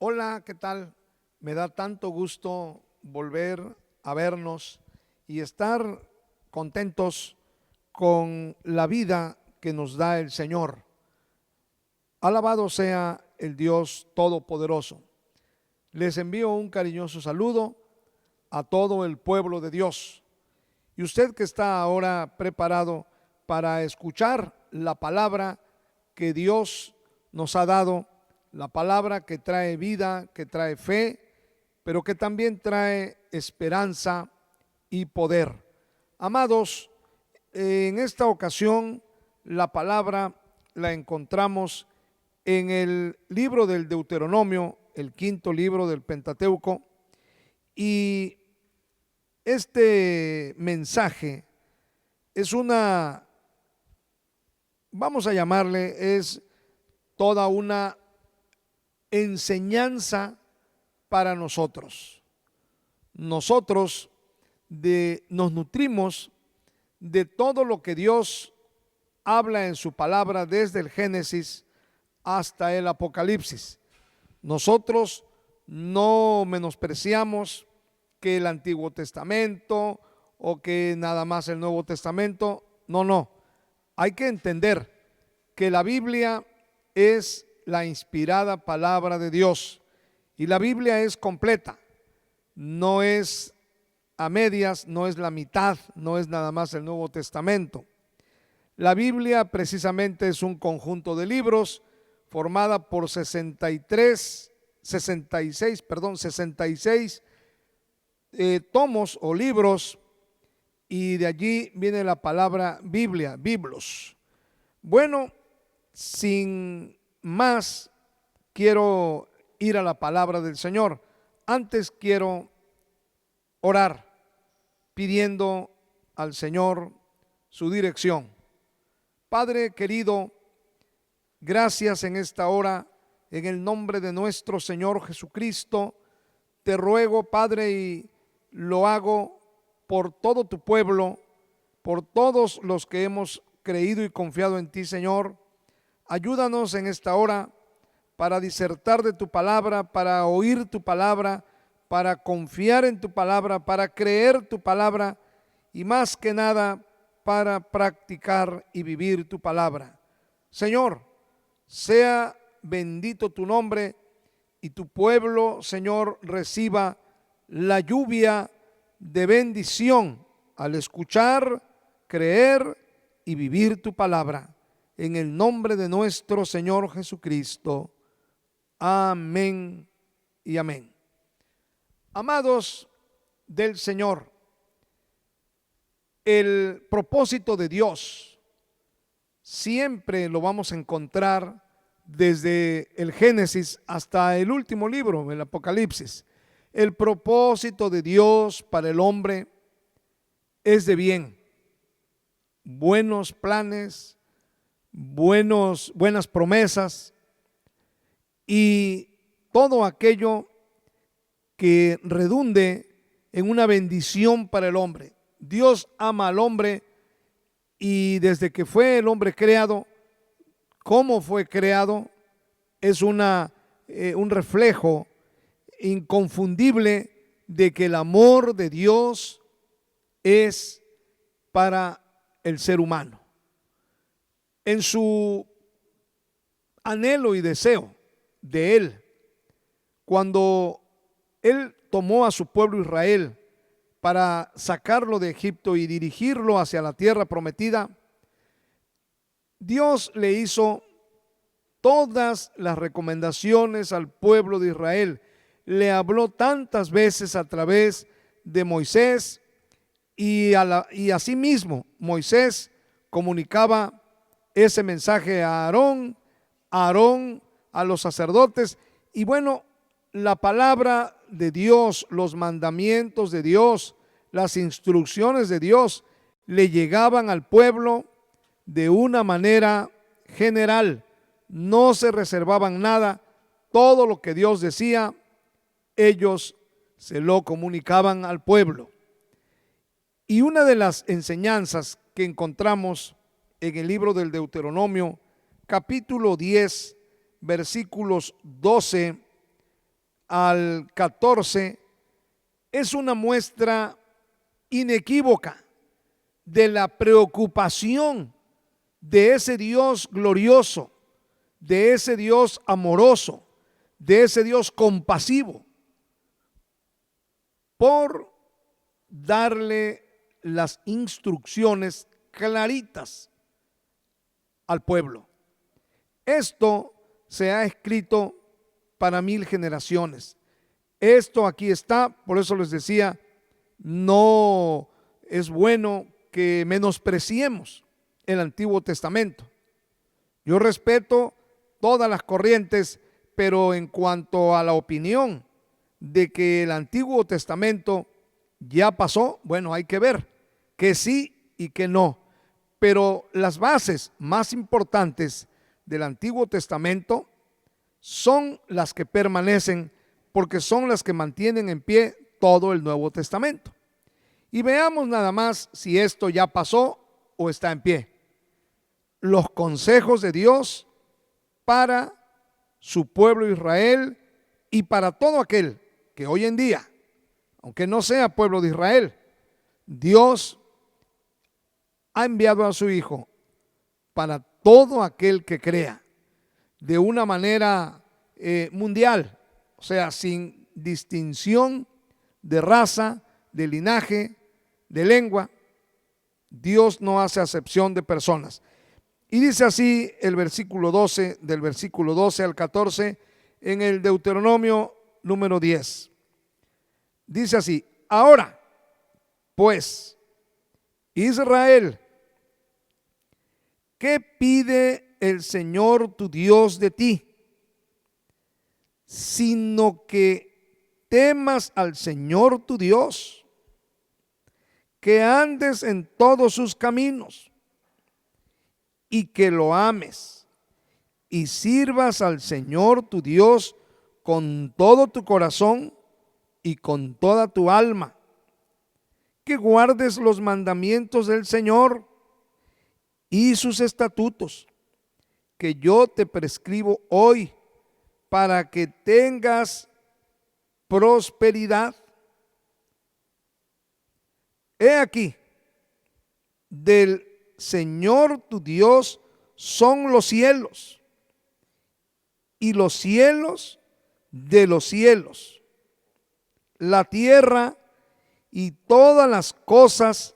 Hola, ¿qué tal? Me da tanto gusto volver a vernos y estar contentos con la vida que nos da el Señor. Alabado sea el Dios Todopoderoso. Les envío un cariñoso saludo a todo el pueblo de Dios. Y usted que está ahora preparado para escuchar la palabra que Dios nos ha dado, la palabra que trae vida, que trae fe, pero que también trae esperanza y poder. Amados, en esta ocasión la palabra la encontramos en el libro del Deuteronomio, el quinto libro del Pentateuco, y este mensaje es vamos a llamarle, es toda una enseñanza para nosotros. Nosotros nos nutrimos de todo lo que Dios habla en su palabra desde el Génesis hasta el Apocalipsis. Nosotros no menospreciamos que el Antiguo Testamento o que nada más el Nuevo Testamento. No. Hay que entender que la Biblia es la inspirada palabra de Dios y la Biblia es completa. No es a medias, no es la mitad, no es nada más el Nuevo Testamento. La Biblia precisamente es un conjunto de libros formada por 66 tomos o libros, y de allí viene la palabra Biblia, biblos. Bueno, sin más, quiero ir a la palabra del Señor. Antes quiero orar pidiendo al Señor su dirección. Padre querido, gracias en esta hora, en el nombre de nuestro Señor Jesucristo. Te ruego, Padre, y lo hago por todo tu pueblo, por todos los que hemos creído y confiado en ti, Señor. Ayúdanos en esta hora para disertar de tu palabra, para oír tu palabra, para confiar en tu palabra, para creer tu palabra y más que nada para practicar y vivir tu palabra. Señor, sea bendito tu nombre y tu pueblo, Señor, reciba la lluvia de bendición al escuchar, creer y vivir tu palabra. En el nombre de nuestro Señor Jesucristo. Amén y amén. Amados del Señor, el propósito de Dios siempre lo vamos a encontrar desde el Génesis hasta el último libro, el Apocalipsis. El propósito de Dios para el hombre es de bien, buenos planes, buenas promesas y todo aquello que redunde en una bendición para el hombre. Dios ama al hombre y desde que fue el hombre creado, cómo fue creado, es un reflejo inconfundible de que el amor de Dios es para el ser humano. En su anhelo y deseo de Él, cuando Él tomó a su pueblo Israel para sacarlo de Egipto y dirigirlo hacia la tierra prometida, Dios le hizo todas las recomendaciones al pueblo de Israel. Le habló tantas veces a través de Moisés y asimismo Moisés comunicaba ese mensaje a Aarón a los sacerdotes. Y bueno, la palabra de Dios, los mandamientos de Dios, las instrucciones de Dios le llegaban al pueblo de una manera general. No se reservaban nada. Todo lo que Dios decía, ellos se lo comunicaban al pueblo. Y una de las enseñanzas que encontramos en el libro del Deuteronomio, capítulo 10, versículos 12 al 14 es una muestra inequívoca de la preocupación de ese Dios glorioso, de ese Dios amoroso, de ese Dios compasivo, por darle las instrucciones claritas al pueblo. Esto se ha escrito para 1000 generaciones. Esto aquí está, por eso les decía, no es bueno que menospreciemos el Antiguo Testamento. Yo respeto todas las corrientes, pero en cuanto a la opinión de que el Antiguo Testamento ya pasó, bueno, hay que ver que sí y que no. Pero las bases más importantes del Antiguo Testamento son las que permanecen, porque son las que mantienen en pie todo el Nuevo Testamento. Y veamos nada más si esto ya pasó o está en pie. Los consejos de Dios para su pueblo Israel y para todo aquel que hoy en día, aunque no sea pueblo de Israel, Dios ha enviado a su Hijo para todo aquel que crea de una manera mundial, o sea, sin distinción de raza, de linaje, de lengua. Dios no hace acepción de personas. Y dice así el versículo 12, del versículo 12 al 14, en el Deuteronomio número 10. Dice así: ahora, pues, Israel, ¿qué pide el Señor tu Dios de ti? Sino que temas al Señor tu Dios, que andes en todos sus caminos y que lo ames y sirvas al Señor tu Dios con todo tu corazón y con toda tu alma, que guardes los mandamientos del Señor y sus estatutos que yo te prescribo hoy, para que tengas prosperidad. He aquí, del Señor tu Dios son los cielos, y los cielos de los cielos, la tierra y todas las cosas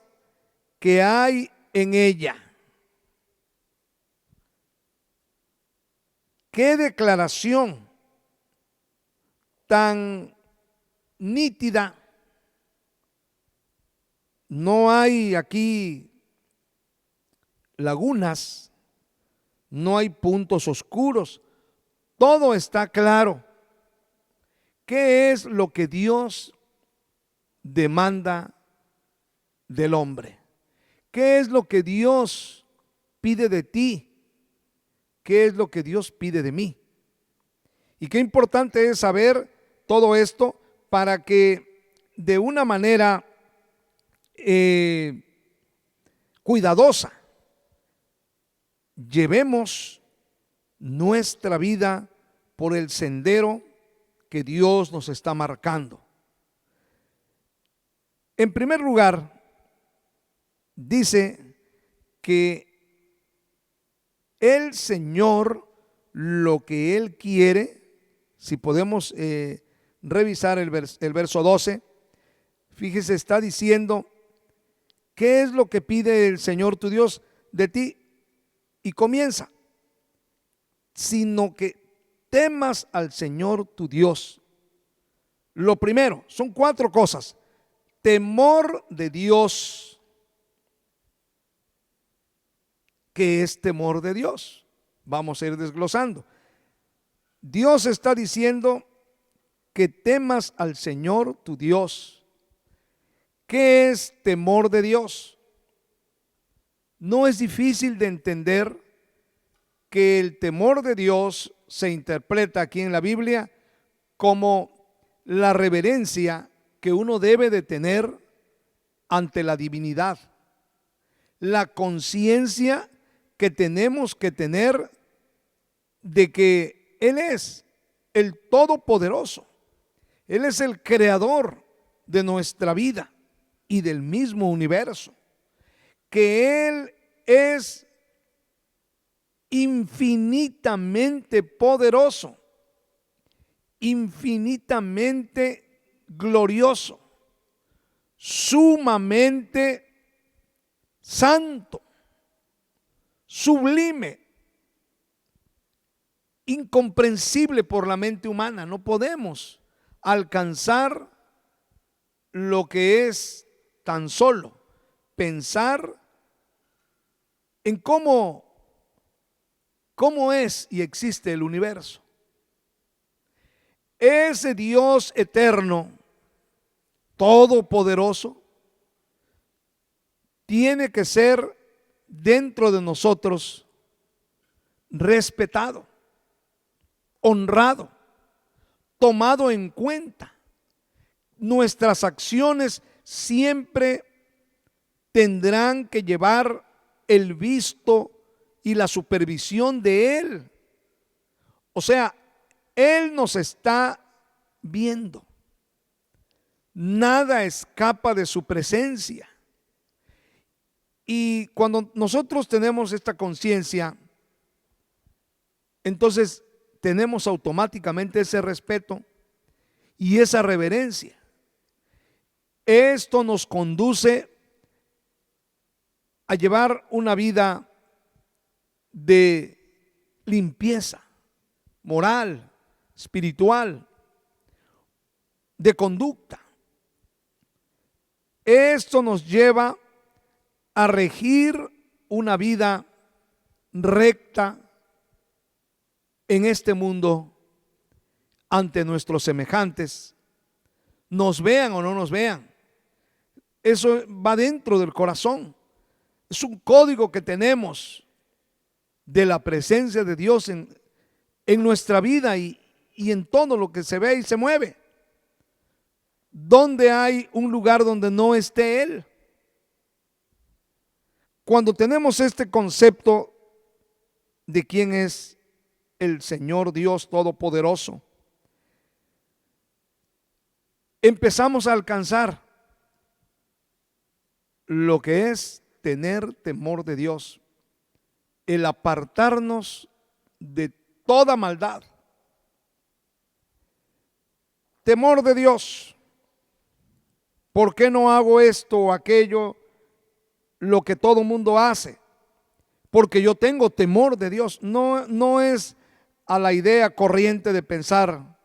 que hay en ella. Qué declaración tan nítida. No hay aquí lagunas, no hay puntos oscuros, todo está claro. ¿Qué es lo que Dios demanda del hombre? ¿Qué es lo que Dios pide de ti? ¿Qué es lo que Dios pide de mí? Y qué importante es saber todo esto para que de una manera cuidadosa llevemos nuestra vida por el sendero que Dios nos está marcando. En primer lugar, dice que el Señor, lo que Él quiere, si podemos revisar el verso 12, fíjese, está diciendo, ¿qué es lo que pide el Señor tu Dios de ti? Y comienza, sino que temas al Señor tu Dios. Lo primero, son 4 cosas. Temor de Dios. ¿Qué es temor de Dios? Vamos a ir desglosando. Dios está diciendo que temas al Señor tu Dios. ¿Qué es temor de Dios? No es difícil de entender que el temor de Dios se interpreta aquí en la Biblia como la reverencia que uno debe de tener ante la divinidad, la conciencia que tenemos que tener de que Él es el Todopoderoso, Él es el creador de nuestra vida y del mismo universo. Que Él es infinitamente poderoso, infinitamente glorioso, sumamente santo, sublime, incomprensible por la mente humana. No podemos alcanzar lo que es tan solo pensar en cómo es y existe el universo. Ese Dios eterno, todopoderoso, tiene que ser dentro de nosotros respetado, honrado, tomado en cuenta. Nuestras acciones siempre tendrán que llevar el visto y la supervisión de Él. O sea, Él nos está viendo. Nada escapa de su presencia. Y cuando nosotros tenemos esta conciencia, entonces tenemos automáticamente ese respeto y esa reverencia. Esto nos conduce a llevar una vida de limpieza moral, espiritual, de conducta. Esto nos lleva a regir una vida recta en este mundo ante nuestros semejantes, nos vean o no nos vean. Eso va dentro del corazón. Es un código que tenemos de la presencia de Dios en nuestra vida y en todo lo que se ve y se mueve. ¿Dónde hay un lugar donde no esté Él? Cuando tenemos este concepto de quién es el Señor Dios Todopoderoso, empezamos a alcanzar lo que es tener temor de Dios, el apartarnos de toda maldad. Temor de Dios. ¿Por qué no hago esto o aquello, lo que todo mundo hace? Porque yo tengo temor de Dios. No es a la idea corriente de pensar,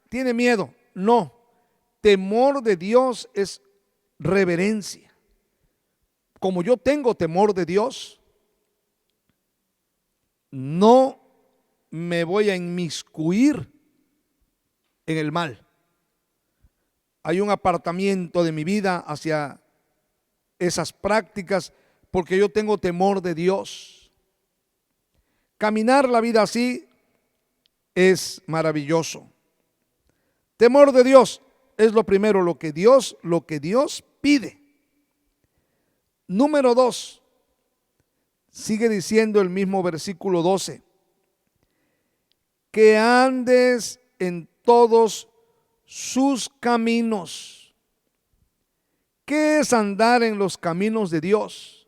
tiene miedo. No, temor de Dios es reverencia. Como yo tengo temor de Dios, no me voy a inmiscuir en el mal. Hay un apartamiento de mi vida hacia esas prácticas porque yo tengo temor de Dios. Caminar la vida así es maravilloso. Temor de Dios es lo primero, lo que Dios pide. Número 2, sigue diciendo el mismo versículo 12, que andes en todos sus caminos. ¿Qué es andar en los caminos de Dios?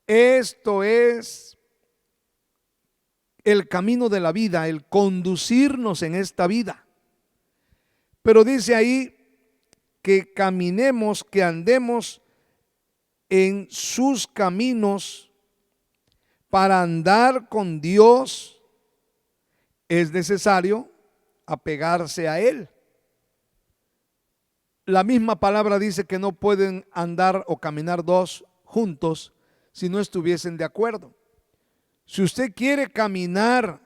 Esto es el camino de la vida, el conducirnos en esta vida. Pero dice ahí que caminemos, que andemos en sus caminos. Para andar con Dios es necesario apegarse a Él. La misma palabra dice que no pueden andar o caminar dos juntos si no estuviesen de acuerdo. Si usted quiere caminar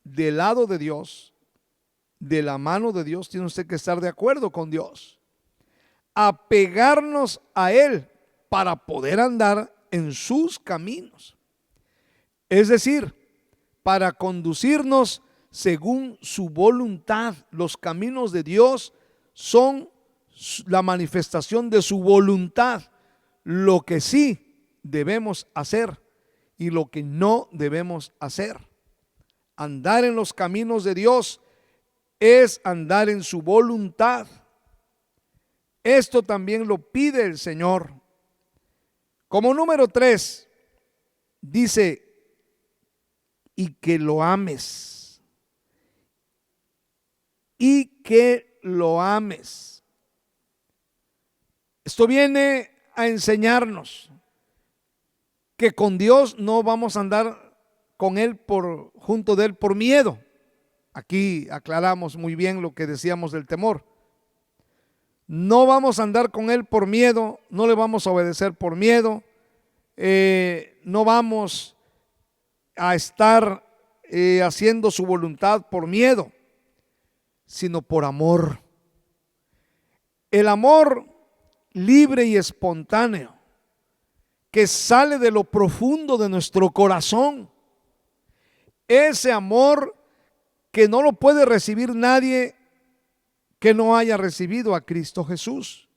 del lado de Dios, de la mano de Dios, tiene usted que estar de acuerdo con Dios. Apegarnos a Él para poder andar en sus caminos. Es decir, para conducirnos según su voluntad. Los caminos de Dios son la manifestación de su voluntad. Lo que sí debemos hacer y lo que no debemos hacer. Andar en los caminos de Dios es andar en su voluntad. Esto también lo pide el Señor. Como número 3, dice, y que lo ames. Y que lo ames. Esto viene a enseñarnos que con Dios no vamos a andar con Él junto de Él por miedo. Aquí aclaramos muy bien lo que decíamos del temor. No vamos a andar con Él por miedo, no le vamos a obedecer por miedo, no vamos a estar haciendo su voluntad por miedo, sino por amor. El amor libre y espontáneo que sale de lo profundo de nuestro corazón. Ese amor que no lo puede recibir nadie que no haya recibido a Cristo Jesús.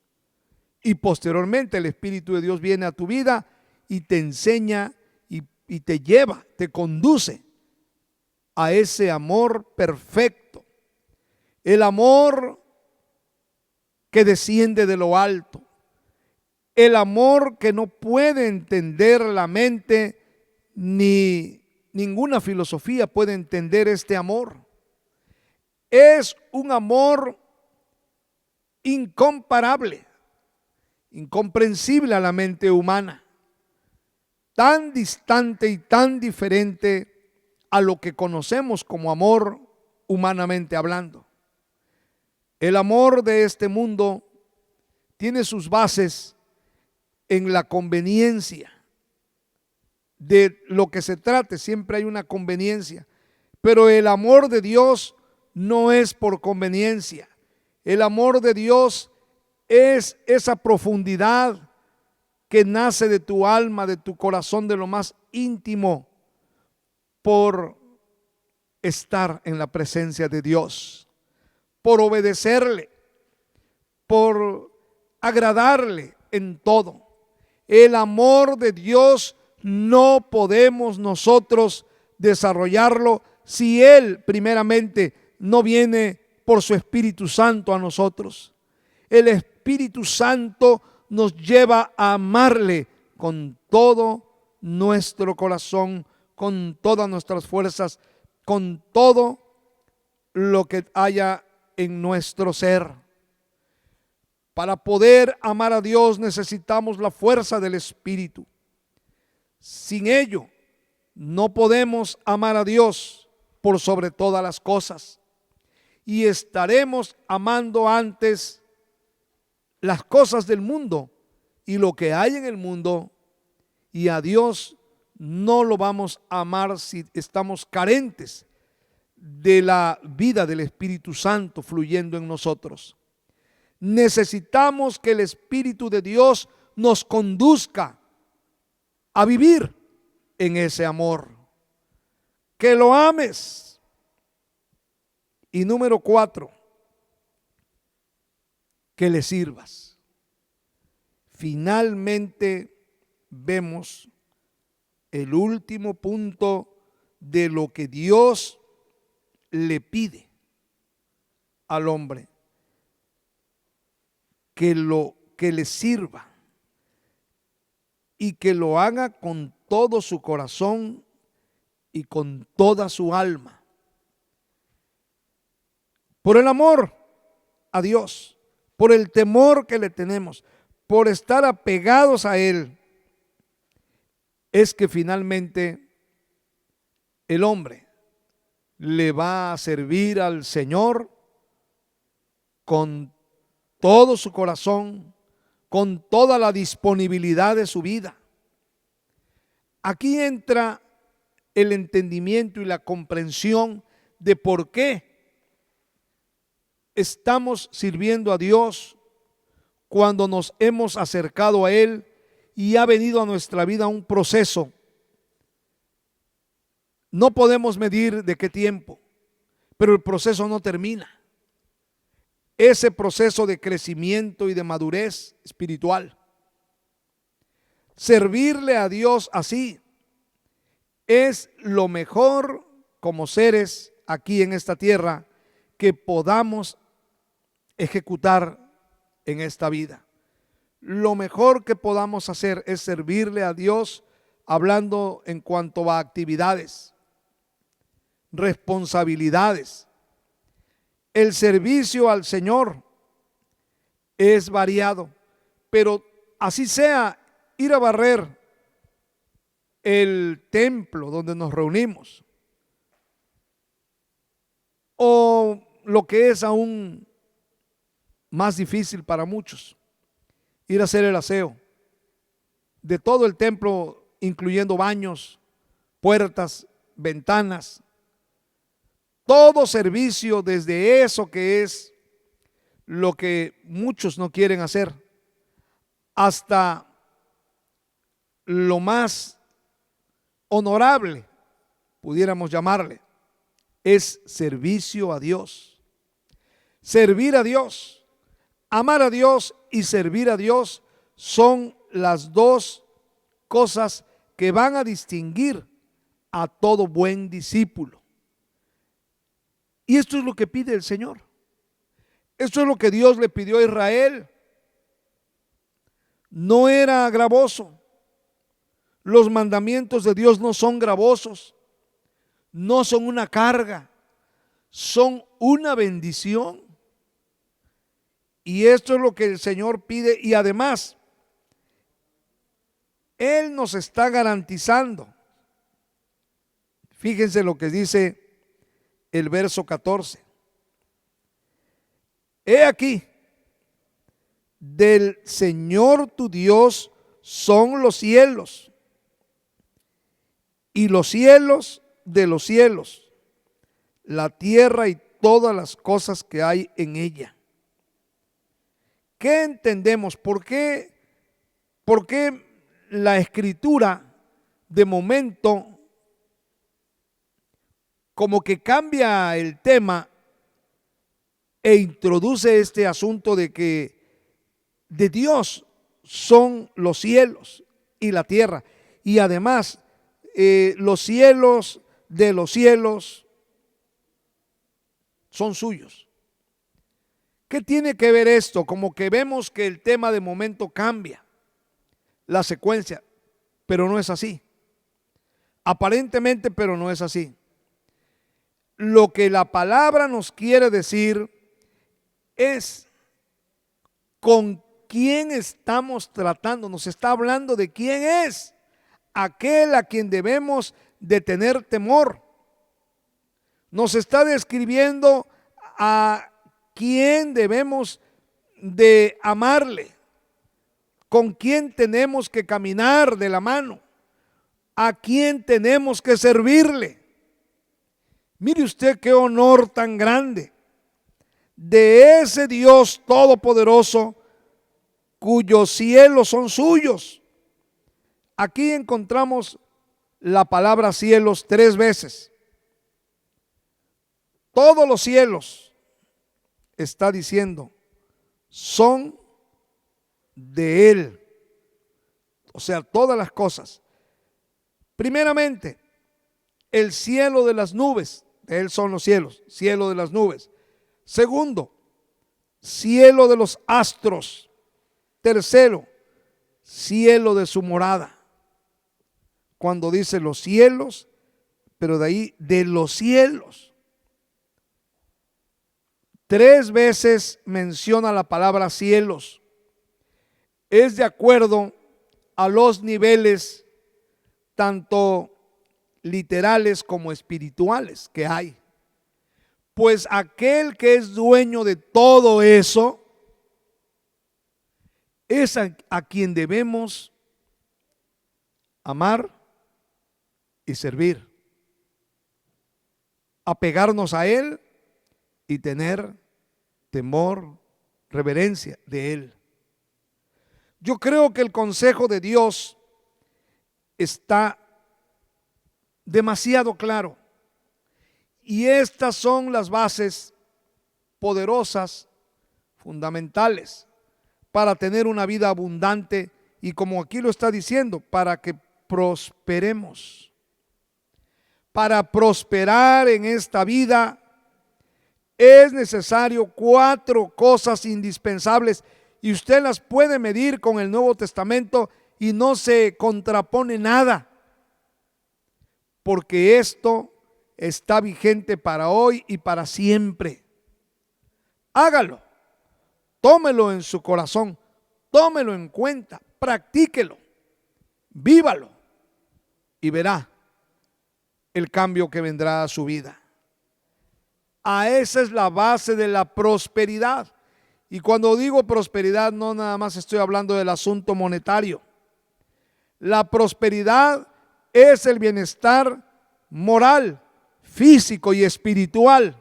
Y posteriormente el Espíritu de Dios viene a tu vida y te enseña y te lleva, te conduce a ese amor perfecto. El amor que desciende de lo alto. El amor que no puede entender la mente, ni ninguna filosofía puede entender este amor. Es un amor incomparable, incomprensible a la mente humana, tan distante y tan diferente a lo que conocemos como amor humanamente hablando. El amor de este mundo tiene sus bases en la conveniencia de lo que se trate, siempre hay una conveniencia, pero el amor de Dios no es por conveniencia. El amor de Dios es esa profundidad que nace de tu alma, de tu corazón, de lo más íntimo, por estar en la presencia de Dios, por obedecerle, por agradarle en todo. El amor de Dios no podemos nosotros desarrollarlo si Él primeramente no viene por su Espíritu Santo a nosotros. El Espíritu Santo nos lleva a amarle con todo nuestro corazón, con todas nuestras fuerzas, con todo lo que haya en nuestro ser. Para poder amar a Dios necesitamos la fuerza del Espíritu. Sin ello no podemos amar a Dios por sobre todas las cosas. Y estaremos amando antes las cosas del mundo y lo que hay en el mundo, y a Dios no lo vamos a amar si estamos carentes de la vida del Espíritu Santo fluyendo en nosotros. Necesitamos que el Espíritu de Dios nos conduzca a vivir en ese amor. Que lo ames. Y número 4, que le sirvas. Finalmente vemos el último punto de lo que Dios le pide al hombre, que le sirva y que lo haga con todo su corazón y con toda su alma. Por el amor a Dios, por el temor que le tenemos, por estar apegados a Él, es que finalmente el hombre le va a servir al Señor con todo su corazón, con toda la disponibilidad de su vida. Aquí entra el entendimiento y la comprensión de por qué estamos sirviendo a Dios cuando nos hemos acercado a Él y ha venido a nuestra vida un proceso. No podemos medir de qué tiempo, pero el proceso no termina. Ese proceso de crecimiento y de madurez espiritual. Servirle a Dios así es lo mejor como seres aquí en esta tierra que podamos ejecutar en esta vida. Lo mejor que podamos hacer es servirle a Dios, hablando en cuanto a actividades, responsabilidades. El servicio al Señor es variado, pero así sea, ir a barrer el templo donde nos reunimos, o lo que es aún más difícil para muchos, ir a hacer el aseo de todo el templo, incluyendo baños, puertas, ventanas, todo servicio, desde eso que es lo que muchos no quieren hacer, hasta lo más honorable, pudiéramos llamarle, es servicio a Dios. Servir a Dios, amar a Dios y servir a Dios son las dos cosas que van a distinguir a todo buen discípulo. Y esto es lo que pide el Señor. Esto es lo que Dios le pidió a Israel. No era gravoso. Los mandamientos de Dios no son gravosos, no son una carga, son una bendición. Y esto es lo que el Señor pide, y además Él nos está garantizando. Fíjense lo que dice el verso 14. He aquí, del Señor tu Dios son los cielos, y los cielos de los cielos, la tierra y todas las cosas que hay en ella. ¿Qué entendemos? ¿Por qué la Escritura de momento como que cambia el tema e introduce este asunto de que de Dios son los cielos y la tierra, y además los cielos de los cielos son suyos? ¿Qué tiene que ver esto? Como que vemos que el tema de momento cambia la secuencia, pero no es así. Aparentemente, pero no es así. Lo que la palabra nos quiere decir es con quién estamos tratando. Nos está hablando de quién es aquel a quien debemos de tener temor. Nos está describiendo a quién debemos de amarle, con quién tenemos que caminar de la mano, a quién tenemos que servirle. Mire usted qué honor tan grande de ese Dios todopoderoso cuyos cielos son suyos. Aquí encontramos la palabra cielos 3 veces. Todos los cielos, está diciendo, son de Él. O sea, todas las cosas. Primeramente, el cielo de las nubes, de Él son los cielos, cielo de las nubes. Segundo, cielo de los astros. Tercero, cielo de su morada. Cuando dice los cielos, pero de ahí de los cielos. 3 veces menciona la palabra cielos. Es de acuerdo a los niveles tanto literales como espirituales que hay. Pues aquel que es dueño de todo eso es a quien debemos amar y servir, apegarnos a Él y tener temor, reverencia de Él. Yo creo que el consejo de Dios está demasiado claro, y estas son las bases poderosas, fundamentales, para tener una vida abundante y, como aquí lo está diciendo, para que prosperemos. para prosperar en esta vida, es necesario 4 cosas indispensables y usted las puede medir con el Nuevo Testamento y no se contrapone nada, porque esto está vigente para hoy y para siempre. Hágalo, tómelo en su corazón, tómelo en cuenta, practíquelo, vívalo y verá el cambio que vendrá a su vida. Esa es la base de la prosperidad. Y cuando digo prosperidad, no nada más estoy hablando del asunto monetario. La prosperidad es el bienestar moral, físico y espiritual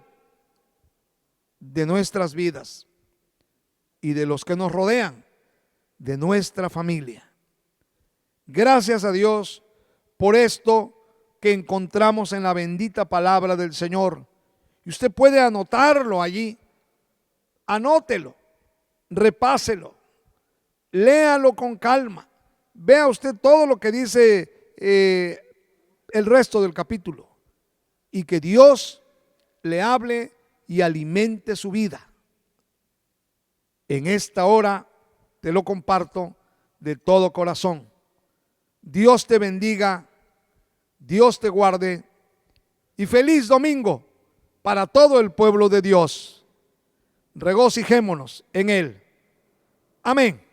de nuestras vidas y de los que nos rodean, de nuestra familia. Gracias a Dios por esto que encontramos en la bendita palabra del Señor. Y usted puede anotarlo allí, anótelo, repáselo, léalo con calma, vea usted todo lo que dice el resto del capítulo y que Dios le hable y alimente su vida. En esta hora te lo comparto de todo corazón. Dios te bendiga, Dios te guarde y feliz domingo para todo el pueblo de Dios. Regocijémonos en Él. Amén.